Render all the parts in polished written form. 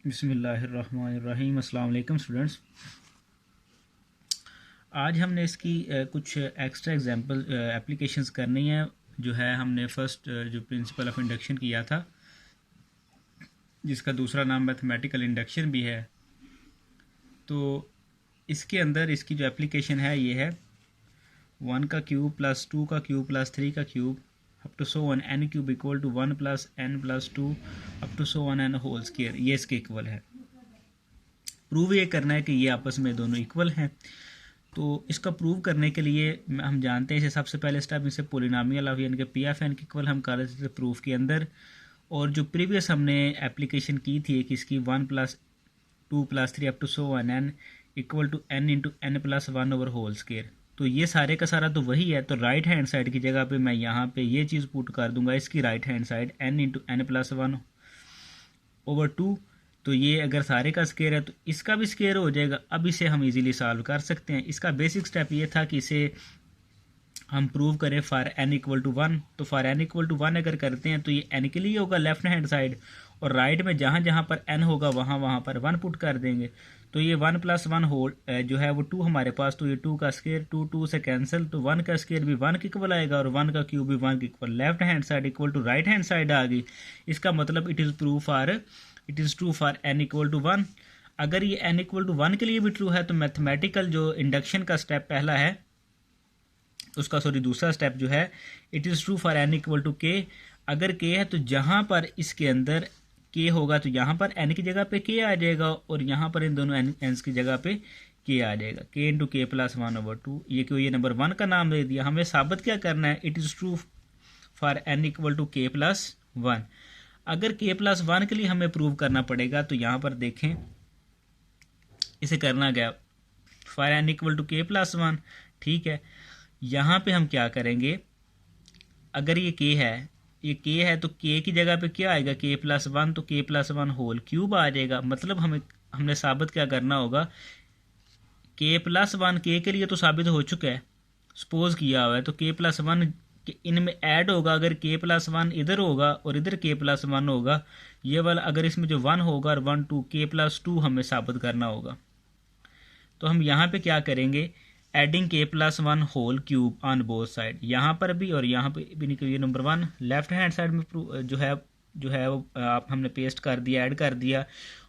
बिस्मिल्लाहिर्रहमानिर्रहीम। अस्सलाम वालेकुम स्टूडेंट्स। आज हमने इसकी कुछ एक्स्ट्रा एग्जांपल एप्लीकेशंस करनी है। जो है हमने फर्स्ट जो प्रिंसिपल ऑफ इंडक्शन किया था, जिसका दूसरा नाम मैथमेटिकल इंडक्शन भी है। तो इसके अंदर इसकी जो एप्लीकेशन है ये है 1 का क्यूब प्लस 2 का क्यूब प्लस 3 का cube up to so on n cube equal to 1 plus n plus 2 up to so on n whole square, ये इसके इक्वल है। प्रूव ये करना है कि ये आपस में दोनों इक्वल हैं। तो इसका प्रूव करने के लिए हम जानते हैं, इसे सबसे पहले स्टेप इसे पोलिनोमियल ऑफ यानी कि पी ऑफ एन के इक्वल हम कर देते थे प्रूफ के अंदर। और जो प्रीवियस हमने एप्लीकेशन की थी कि इसकी 1 plus 2 plus 3 up to so on N equal to n into N plus 1 over whole square, तो ये सारे का सारा तो वही है। तो राइट हैंड साइड की जगह पे मैं यहाँ पे ये चीज़ पुट कर दूंगा, इसकी right hand side n into N plus 1 over 2। तो ये अगर सारे का स्क्वायर है तो इसका भी स्क्वायर हो जाएगा। अब इसे हम इजीली सॉल्व कर सकते हैं। इसका बेसिक स्टेप ये था कि इसे हम प्रूव करें फॉर n इक्वल टू 1। तो फॉर n इक्वल टू 1 अगर करते हैं तो ये n के लिए होगा लेफ्ट हैंड साइड, और राइट में जहाँ जहाँ पर n होगा वहाँ वहाँ पर 1 पुट कर देंगे। तो ये 1 प्लस 1 होल जो है वो 2 हमारे पास, तो ये 2 का स्क्वायर 2 2 से कैंसिल, तो 1 का स्क्वायर भी 1 के इक्वल आएगा और 1 का क्यूब भी 1 के equal. Left hand side equal to right hand side आ गई। इसका मतलब it is true for n equal to 1। अगर ये n इक्वल टू 1 के लिए भी ट्रू है तो मैथमेटिकल जो इंडक्शन का स्टेप पहला है उसका दूसरा स्टेप जो है it is true for n equal to k। अगर k है तो जहाँ पर इसके अंदर k होगा तो यहाँ पर n की जगह पे k आ जाएगा और यहाँ पर इन दोनों n's की जगह पे k आ जाएगा, k into k plus 1 over 2। ये क्यों ये नंबर 1 का नाम दे दिया। हमें साबित क्या करना है, it is true for n equal to k plus 1। अगर k प्लस 1 के लिए हमें प्रूव करना पड़ेगा तो यहाँ पर देखें इसे करना गया for n equal to k plus 1। ठीक है, यहाँ पे हम क्या करेंगे, अगर ये k है तो k की जगह पे क्या आएगा, k प्लस 1, तो k प्लस 1 होल क्यूब आ जाएगा। मतलब हमने साबित क्या करना होगा, k प्लस 1 k के लिए तो साबित हो चुका है, सपोज किया हुआ है, तो k प्लस 1 इनमें ऐड होगा। अगर k प्लस 1 इधर होगा और इधर k प्लस 1 होगा, ये वाला अगर इसमें जो 1 होगा और 1 2 k प्लस 2 हमें साबित करना होगा। तो हम यहाँ पे क्या करेंगे, adding k plus 1 whole cube on both side, यहाँ पर भी और यहाँ पे भी निकलिए। नंबर 1 लेफ्ट हैंड साइड में जो है वो आप हमने पेस्ट कर दिया, ऐड कर दिया,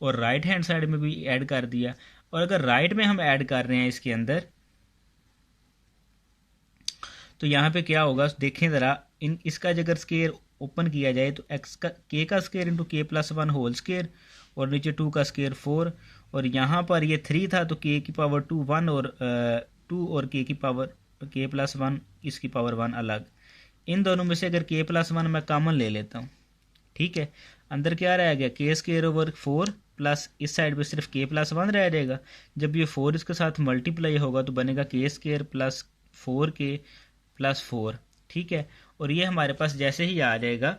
और राइट हैंड साइड में भी ऐड कर दिया। और अगर राइट में हम ऐड कर रहे हैं इसके अंदर, तो यहाँ पे क्या होगा देखें ज़रा, इसका अगर स्क्वायर ओपन किया जाए तो x का k का square into k plus 1 whole square, और नीचे 2 का स्क्वायर 4, और यहाँ पर ये 3 था तो k की पावर 2 1 और 2 और k की पावर k प्लस 1 इसकी पावर 1 अलग। इन दोनों में से अगर k प्लस 1 मैं कॉमन ले लेता हूँ, ठीक है, अंदर क्या रह गया, k स्क्वायर ओवर 4 प्लस इस साइड पे सिर्फ k प्लस 1 रह जाएगा। जब ये 4 इसके साथ मल्टीप्लाई होगा तो बनेगा k square plus 4k plus 4। ठीक है, और ये हमारे पास जैसे ही आ जाएगा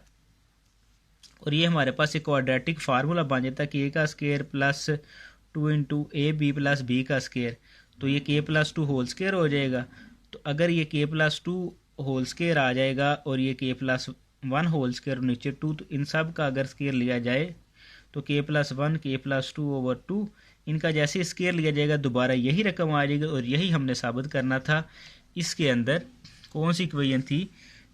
और ये हमारे पास एक क्वाड्रेटिक फार्मूला बन जाता है कि a का square plus 2 into A B plus B का स्क्वायर, तो ये k प्लस 2 होल स्क्वायर हो जाएगा। तो अगर ये k प्लस 2 होल स्क्वायर आ जाएगा और ये k प्लस 1 होल स्क्वायर नीचे 2, तो इन सब का अगर स्क्वायर लिया जाए तो k plus 1 k plus 2 over 2, इनका जैसे स्क्वायर लिया जाएगा दोबारा यही रकम आ जाएगी। और यही हमने साबित करना था। इसके अंदर कौन सी इक्वेशन थी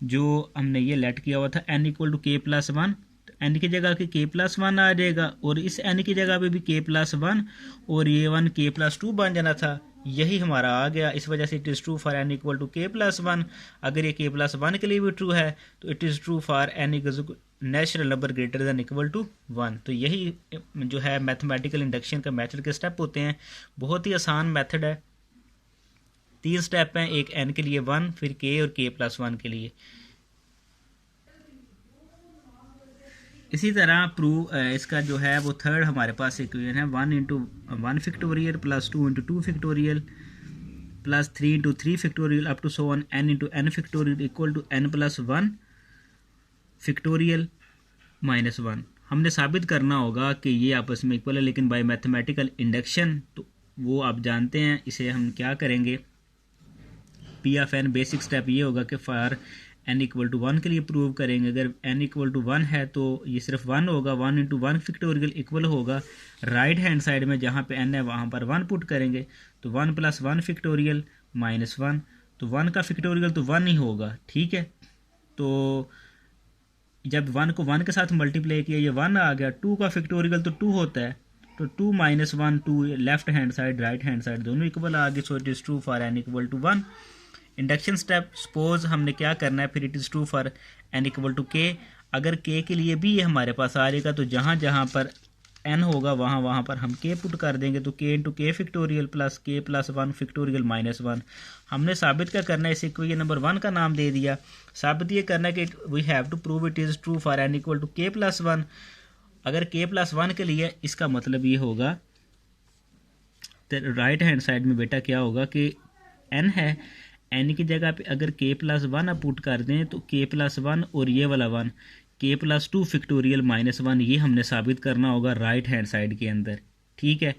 जो हमने ये लेट किया हुआ था, n इक्वल टू के प्लस 1, तो n की जगह के k प्लस 1 आ जाएगा और इस n की जगह पे भी k प्लस 1 और ये 1 k प्लस 2 बन जाना था। यही हमारा आ गया। इस वजह से it is true for n equal to के प्लस 1। अगर ये k प्लस 1 के लिए भी ट्रू है तो it is true for n equal natural number greater than equal to 1। तो यही जो है मैथमेटिकल इंडक्शन का मेथड के स्टेप होते हैं। बहुत ही आसान मेथड है। 3 स्टेप हैं, एक n के लिए 1, फिर k और k प्लस 1 के लिए। इसी तरह प्रूव इसका जो है वो थर्ड हमारे पास इक्वेशन है 1 into 1 factorial plus 2 into 2 factorial plus 3 into 3 factorial up to so on n into n factorial equal to n plus 1 factorial minus 1। हमने साबित करना होगा कि ये आपस में इक्वल है, लेकिन बाय मैथमेटिकल इंडक्शन तो वो आप जानते हैं। इसे हम क्या करेंगे, P of N basic step ये होगा कि फॉर n इक्वल टू 1 के लिए प्रूव करेंगे। अगर n इक्वल टू 1 है तो ये सिर्फ 1 होगा, 1 इंटू 1 फैक्टोरियल इक्वल होगा राइट हैंड साइड में जहाँ पे n है वहाँ पर 1 पुट करेंगे, तो 1 प्लस 1 फैक्टोरियल माइनस 1, तो 1 का फैक्टोरियल तो 1 ही होगा, ठीक है। तो जब 1 को 1 के साथ मल्टीप्लाई किया ये 1 आ गया, 2 का फैक्टोरियल तो 2 होता है, तो 2 minus 1 2, left hand side right hand side दोनों इक्वल आ गए, so it is true for n equal to 1। Induction step, suppose हमने क्या करना है, फिर it is true for n equal to k। अगर k के लिए भी ये हमारे पास आ रहेगा तो जहाँ जहाँ पर n होगा वहाँ वहाँ पर हम k पुट कर देंगे, तो k into k factorial plus k plus 1 factorial minus 1। हमने साबित क्या करना है, इसे इक्वेशन नंबर 1 का नाम दे दिया। साबित ये करना है कि we have to prove it is true for n equal to k plus 1। अगर k प्लस 1 के लिए इसका मतलब ये होगा, तो राइट हैंड साइड में बेटा क्या होगा कि n है, n की जगह पे अगर k प्लस 1 आप पुट कर दें तो k प्लस 1 और ये वाला 1 k प्लस 2 फैक्टोरियल माइनस 1, ये हमने साबित करना होगा राइट हैंड साइड के अंदर, ठीक है।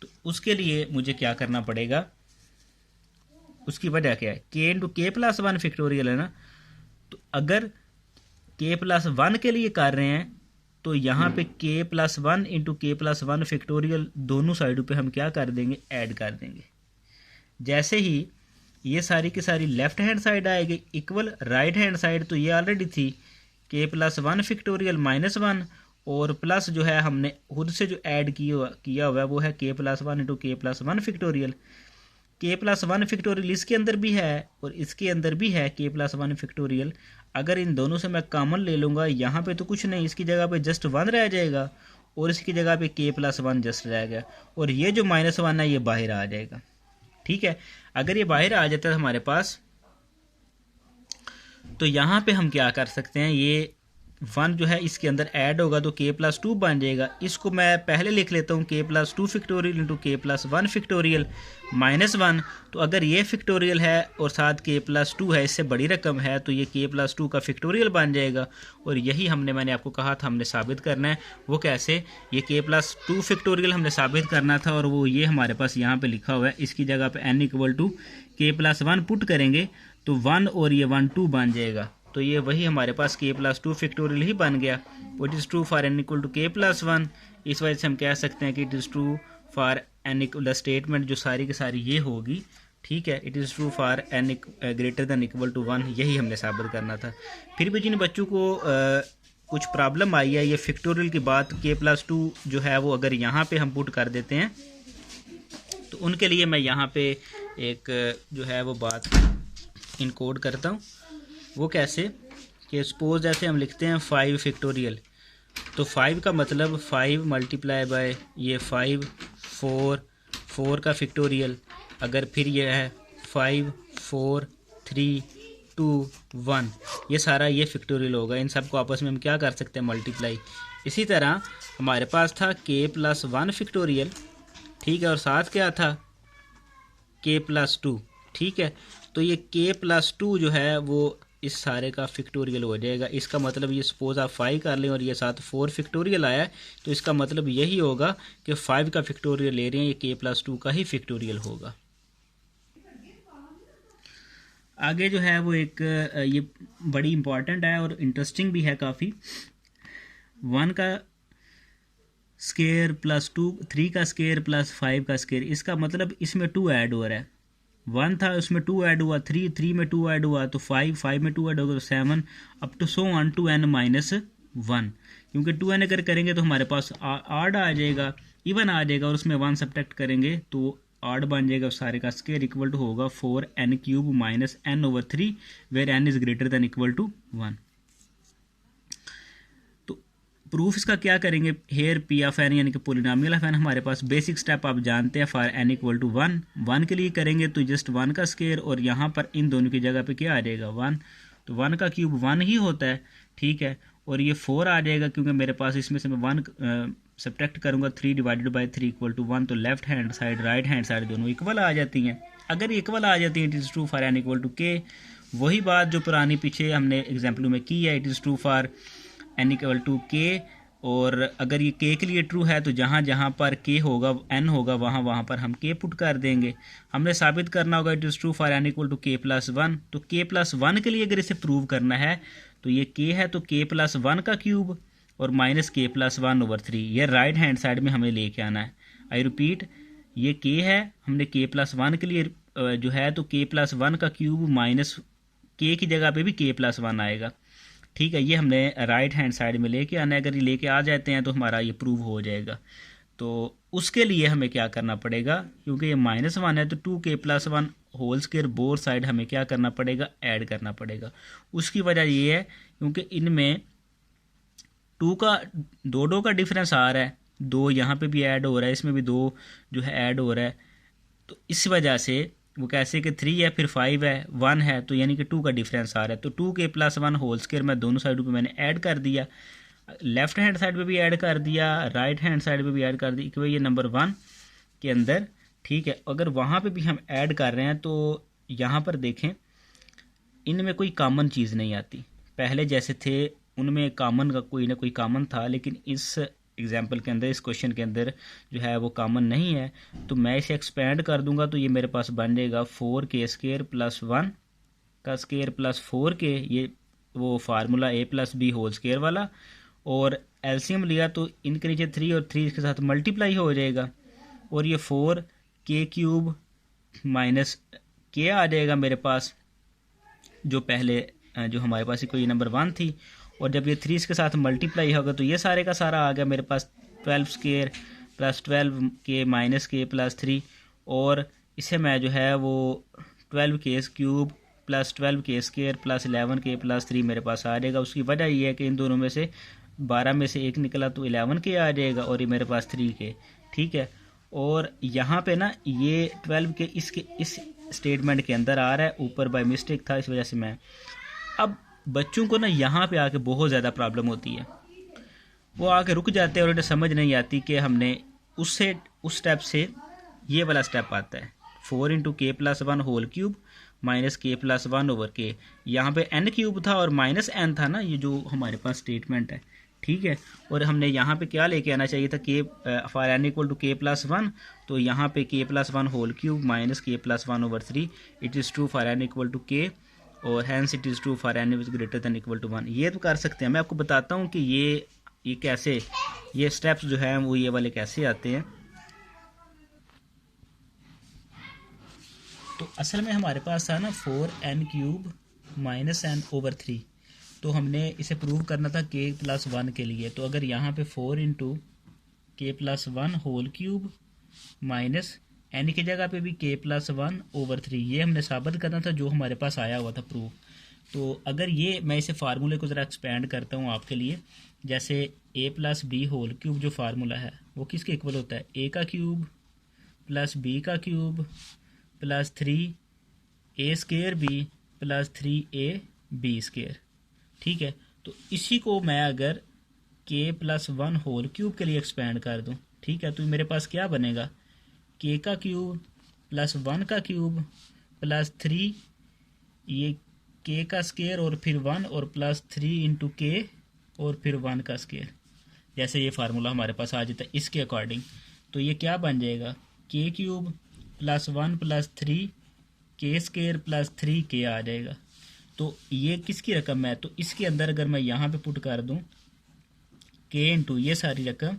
तो उसके लिए मुझे क्या करना पड़ेगा, उसकी वजह क्या है, k into k plus 1 factorial है ना, तो अगर k प्लस 1 के लिए कर रहे हैं तो यहाँ पे k plus 1 into k plus 1 factorial दोनों साइडों पे हम क्या कर देंगे, ऐड कर देंगे। जैसे ही ये सारी की सारी लेफ्ट हैंड साइड आएगी इक्वल राइट हैंड साइड, तो ये ऑलरेडी थी k प्लस 1 फैक्टोरियल माइनस 1, और प्लस जो है हमने खुद से जो ऐड किया हुआ है वो है k plus 1 into k plus 1 factorial. k plus 1 factorial इसके अंदर भी है और इसके अंदर भी है k प्लस 1 फैक्टोरियल। अगर इन दोनों से मैं कॉमन ले लूँगा, यहाँ पे तो कुछ नहीं, इसकी जगह पे जस्ट 1 रह जाएगा और इसकी जगह पे k प्लस 1 जस्ट रह गया, और ये जो माइनस 1 है ये बाहर आ जाएगा, ठीक है। अगर ये बाहर आ जाता है हमारे पास, तो यहाँ पे हम क्या कर सकते हैं, ये 1 जो है इसके अंदर ऐड होगा तो k प्लस 2 बन जाएगा। इसको मैं पहले लिख लेता हूँ k plus 2 factorial into k plus 1 factorial minus 1। तो अगर ये फैक्टोरियल है और साथ k प्लस 2 है, इससे बड़ी रकम है, तो ये k प्लस 2 का फैक्टोरियल बन जाएगा। और यही मैंने आपको कहा था हमने साबित करना है। वो कैसे, ये k प्लस 2 फैक्टोरियल हमने साबित करना था और वो ये हमारे पास यहाँ पे लिखा हुआ है, इसकी जगह पे n equal to k plus 1 put करेंगे तो 1 और ये 1 2 बन जाएगा, तो ये वही हमारे पास k प्लस 2 फैक्टोरियल ही बन गया। It is true for n equal to k plus 1। इस वजह से हम कह सकते हैं कि it is true for n equal, statement जो सारी की सारी ये होगी, ठीक है। It is true for n greater than equal to 1, यही हमने साबित करना था। फिर भी जिन बच्चों को कुछ प्रॉब्लम आई है ये फैक्टोरियल की बात, k प्लस 2 जो है वो अगर यहाँ पे हम पुट कर देते हैं तो उनके लिए मैं यहाँ पे एक जो है वो बात इनकोड करता हूँ। वो कैसे कि सपोज ऐसे हम लिखते हैं 5 फैक्टोरियल, तो 5 का मतलब 5 मल्टीप्लाई बाय ये 5 4 का फैक्टोरियल, अगर फिर ये है 5 4 3 2 1, ये सारा ये फैक्टोरियल होगा। इन सब को आपस में हम क्या कर सकते हैं, मल्टीप्लाई। इसी तरह हमारे पास था k प्लस 1 फैक्टोरियल, ठीक है, और साथ क्या था k प्लस 2, ठीक है। तो ये k प्लस 2 जो है वो इस सारे का फैक्टोरियल हो जाएगा। इसका मतलब ये सपोज आप 5 कर लें और ये साथ 4 फैक्टोरियल आया है, तो इसका मतलब यही होगा कि 5 का फैक्टोरियल ले रहे हैं, ये k प्लस 2 का ही फैक्टोरियल होगा। आगे जो है वो एक ये बड़ी इंपॉर्टेंट है और इंटरेस्टिंग भी है काफ़ी। 1 का स्केयर प्लस 2, 3 का स्केयर प्लस 5 का स्केयर, इसका मतलब इसमें 2 ऐड हो रहा है। 1 था उसमें 2 ऐड हुआ, 3 में 2 ऐड हुआ तो 5 में 2 ऐड होगा तो 7, up to so on to n minus 1। क्योंकि 2n अगर करेंगे तो हमारे पास आड आ जाएगा, इवन आ जाएगा, और उसमें 1 सब्ट्रैक्ट करेंगे तो आड बन जाएगा। सारे का स्केयर इक्वल टू होगा 4n³ minus n/3 where n is greater than equal to 1। Proof इसका क्या करेंगे, हेयर पी ऑफ एन यानी कि पोलिनोमियल ऑफ एन हमारे पास बेसिक स्टेप आप जानते हैं, फॉर n इक्वल टू 1 के लिए करेंगे तो जस्ट 1 का स्केयर, और यहाँ पर इन दोनों की जगह पे क्या आ जाएगा 1, तो 1 का क्यूब 1 ही होता है, ठीक है। और ये 4 आ जाएगा क्योंकि मेरे पास इसमें से मैं 1 सब्ट्रैक्ट करूँगा, 3 डिवाइडेड बाई 3 इक्वल टू 1, तो left hand side right hand side दोनों इक्वल आ जाती हैं। अगर इक्वल आ जाती हैं it is true for n equal to k। वही बात जो पुरानी पीछे हमने एग्जाम्पलों में की है, it is true for n equal to k और अगर ये के लिए ट्रू है तो जहाँ जहाँ पर के होगा एन होगा वहाँ वहाँ पर हम के पुट कर देंगे। हमने साबित करना होगा it is true for N equal to के प्लस वन। तो के प्लस वन के लिए अगर इसे प्रूव करना है तो ये के है तो के प्लस वन का क्यूब और माइनस के प्लस वन ओवर थ्री, ये राइट हैंड साइड में हमें लेके आना है। आई रिपीट, ये के है, हमने के प्लस वन के लिए जो है तो के प्लस वन का क्यूब माइनस के की जगह पे भी के प्लस वन आएगा। ठीक है, ये हमने राइट हैंड साइड में लेके आना है। अगर ये लेके आ जाते हैं तो हमारा ये प्रूव हो जाएगा। तो उसके लिए हमें क्या करना पड़ेगा, क्योंकि ये माइनस वन है तो टू के plus one whole square both side हमें क्या करना पड़ेगा, ऐड करना पड़ेगा। उसकी वजह ये है क्योंकि इनमें टू का दो का डिफरेंस आ रहा है, दो यहाँ पे भी ऐड हो रहा है, इसमें भी दो जो है ऐड हो रहा है। तो इस वजह से वो कैसे कि थ्री है फिर फाइव है वन है, तो यानी कि टू का डिफरेंस आ रहा है। तो टू के प्लस वन होल स्क्वायर मैं दोनों साइडों पे मैंने ऐड कर दिया, लेफ्ट हैंड साइड पे भी ऐड कर दिया, राइट हैंड साइड पे भी ऐड कर दिया कि भाई ये नंबर वन के अंदर। ठीक है, अगर वहाँ पे भी हम ऐड कर रहे हैं तो यहाँ पर देखें इनमें कोई कॉमन चीज़ नहीं आती। पहले जैसे थे उनमें कॉमन का कोई ना कोई कॉमन था, लेकिन इस एग्जाम्पल के अंदर, इस क्वेश्चन के अंदर जो है वो कॉमन नहीं है। तो मैं इसे एक्सपेंड कर दूंगा तो ये मेरे पास बन जाएगा फोर के स्क्वायर प्लस वन का स्क्वायर प्लस फोर के, ये वो फार्मूला ए प्लस बी होल स्क्वायर वाला। और एलसीएम लिया तो इनके नीचे थ्री और थ्री इसके साथ मल्टीप्लाई हो जाएगा और ये फोर के क्यूब माइनस के आ जाएगा मेरे पास, जो पहले जो हमारे पास कोई नंबर वन थी। और जब ये थ्री इसके साथ मल्टीप्लाई होगा तो ये सारे का सारा आ गया मेरे पास 12 स्क्वायर प्लस 12 के माइनस के प्लस थ्री, और इसे मैं जो है वो 12 के क्यूब प्लस 12 के स्क्वायर प्लस 11 के प्लस थ्री मेरे पास आ जाएगा। उसकी वजह ये है कि इन दोनों में से 12 में से एक निकला तो 11 के आ जाएगा और ये मेरे पास 3 के। ठीक है, और यहाँ पे ना ये 12 के इस स्टेटमेंट के अंदर आ रहा है, ऊपर बाय मिस्टेक था, इस वजह से मैं। अब बच्चों को ना यहाँ पे आके बहुत ज़्यादा प्रॉब्लम होती है, वो आके रुक जाते हैं और उन्हें समझ नहीं आती कि हमने उस स्टेप से ये वाला स्टेप आता है 4 into k plus one whole cube minus के प्लस वन ओवर के। यहाँ पे एन क्यूब था और माइनस एन था ना, ये जो हमारे पास स्टेटमेंट है। ठीक है, और हमने यहाँ पे क्या लेके आना चाहिए था, K for N equal to के प्लस वन, तो यहाँ पे K plus one whole cube minus के plus one over three, it is true for N equal to K और hence it is true for N is greater than equal to one. ये तो कर सकते हैं। मैं आपको बताता हूँ कि ये कैसे, ये स्टेप्स जो है वो ये वाले कैसे आते हैं। तो असल में हमारे पास था ना 4n cube minus n over three, तो हमने इसे प्रूव करना था के प्लस वन के लिए। तो अगर यहाँ पे 4 into k plus one whole cube minus n की जगह पे भी के प्लस वन ओवर थ्री, ये हमने साबित करना था जो हमारे पास आया हुआ था प्रूफ। तो अगर ये मैं इसे फार्मूले को ज़रा एक्सपेंड करता हूँ आपके लिए, जैसे a plus b whole cube जो फार्मूला है वो किसके इक्वल होता है, ए का क्यूब प्लस बी का cube plus three a square b plus three a b square. ठीक है, तो इसी को मैं अगर के प्लस वन होल क्यूब के लिए एक्सपेंड कर दूँ, ठीक है, तो मेरे पास क्या बनेगा, के का क्यूब प्लस वन का क्यूब प्लस थ्री ये के का स्क्वायर और फिर वन और प्लस थ्री इंटू के और फिर वन का स्क्वायर। जैसे ये फार्मूला हमारे पास आ जाता है इसके अकॉर्डिंग, तो ये क्या बन जाएगा, के cube plus one plus three के स्क्वायर प्लस थ्री के आ जाएगा। तो ये किसकी रकम है, तो इसके अंदर अगर मैं यहाँ पे पुट कर दूँ के इंटू ये सारी रकम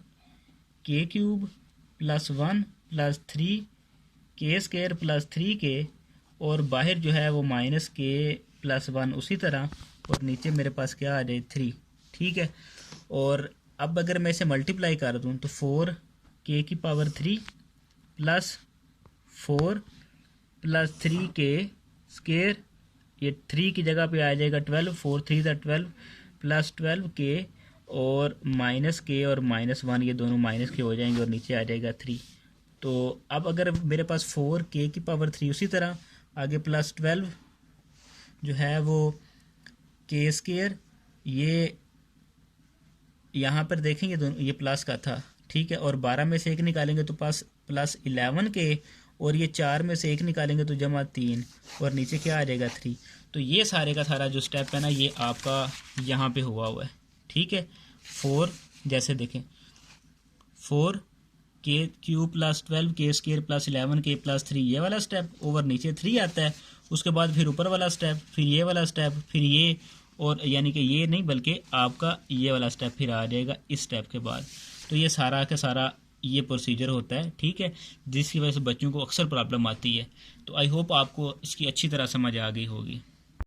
के cube plus one plus three के स्क्वायर प्लस थ्री के, और बाहर जो है वो माइनस के प्लस वन उसी तरह, और नीचे मेरे पास क्या आ जाए थ्री। ठीक है, और अब अगर मैं इसे मल्टीप्लाई कर दूं तो 4 के की पावर 3 प्लस 4 प्लस 3 के स्क्वायर, ये 3 की जगह पे आ जाएगा 12, 4 3 ज़ा 12 प्लस 12 के और माइनस के और माइनस वन, ये दोनों माइनस के हो जाएंगे और नीचे आ जाएगा 3। तो अब अगर मेरे पास 4 के की पावर 3 उसी तरह आगे प्लस 12 जो है वो के स्क्वायर, ये यहाँ पर देखेंगे दोनों ये प्लस का था। ठीक है, और 12 में से एक निकालेंगे तो पास प्लस 11 के, और ये 4 में से एक निकालेंगे तो जमा 3 और नीचे क्या आ जाएगा 3। तो ये सारे का सारा जो स्टेप है ना ये आपका यहाँ पे हुआ है। ठीक है, 4 जैसे देखें 4k³ + 12k² + 11k + 3 ये वाला स्टेप, ओवर नीचे 3 आता है, उसके बाद फिर ऊपर वाला स्टेप, फिर ये वाला स्टेप, फिर ये, और यानी कि ये नहीं बल्कि आपका ये वाला स्टेप फिर आ जाएगा इस स्टेप के बाद। तो ये सारा का सारा ये प्रोसीजर होता है, ठीक है, जिसकी वजह से बच्चों को अक्सर प्रॉब्लम आती है। तो आई होप आपको इसकी अच्छी तरह समझ आ गई होगी।